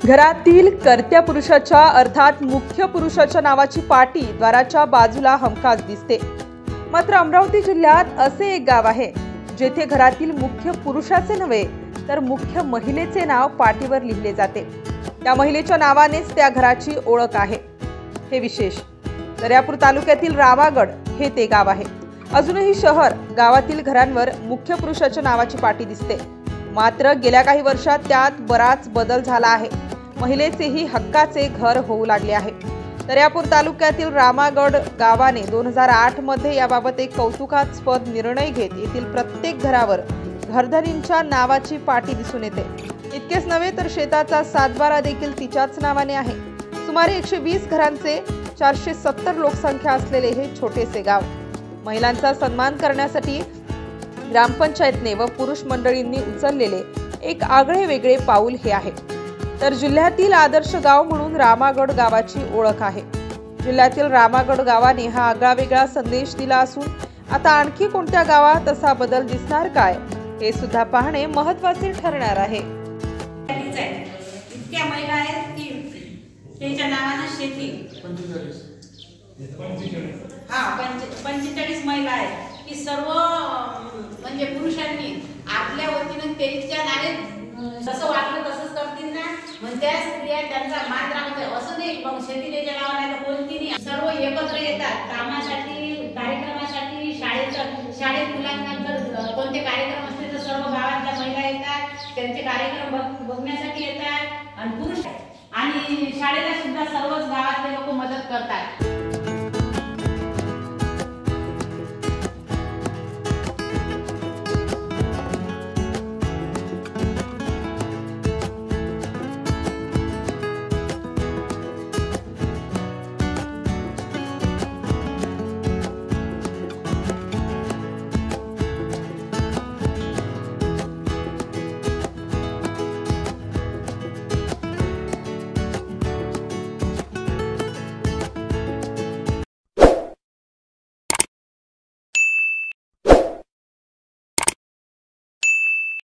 घरातील कर्त्या पुरुषाच्या अर्थात मुख्य पुरुषाच्या नावाची पाटी द्वाराच्या बाजूला हमखास दिसते। मात्र अमरावती जिल्ह्यात असे एक गाव आहे जेथे घरातील मुख्य पुरुषाचे नव्हे तर मुख्य महिलेचे नाव पाटीवर लिहिले जाते। त्या महिलेच्या नावानेच त्या घराची ओळख आहे। हे विशेष दर्यापूर तालुक्यातील रामागड हे ते गाव आहे। अजूनही शहर गावातील घरांवर मुख्य पुरुषाच्या नावाची पाटी दिसते। मात्र गेल्या काही वर्षात त्यात बराच बदल झाला आहे। महिलेचेही हक्काचे घर होऊ लागले आहे। दर्यापूर तालुक्यातील रामागड गावाने 2008 मध्ये याबाबत एक कौतुकास्पद निर्णय घेत येथील प्रत्येक घरावर घरधनींच्या नावाची पाटी दिसून येते। इतकेच नव्हे तर शेताचा सातबारा देखील तिच्याच नावाने आहे। सुमारे 120 घरांचे 470 लोकसंख्या असलेले हे छोटेसे गाव महिलांचा सन्मान करण्यासाठी ग्रामपंचायतने व पुरुष मंडळींनी उचललेले एक आगळे वेगळे पाऊल हे आहे। तर जिल्ह्यातील आदर्श गाव म्हणून रामागड गावाची ओळख आहे। जिल्ह्यातील रामागड गावाने हा आगळा वेगळा संदेश दिला असून आता आणखी कोणत्या गावात असा बदल दिसणार काय हे सुद्धा पाहणे महत्त्वाचे ठरणार आहे। इतक्या महिला आहेत की त्यांच्या नावाने शेती 45 महिला आहेत की सर्व म्हणजे पुरुषांनी आपल्या वतीने त्यांच्या नावे जसं वाटलं तसंच करतील ना। म्हणजे त्या स्त्रिया त्यांचा मान राखते असं नाही मग शेती त्याच्या नावाने कोणती नाही। सर्व एकत्र येतात कामासाठी कार्यक्रमासाठी शाळेत मुलांना जर कोणते कार्यक्रम असले तर सर्व गावातल्या महिला येतात त्यांचे कार्यक्रम बघण्यासाठी येतात आणि पुरुष आणि शाळेला सुद्धा सर्वच गावातले लोक मदत करतात।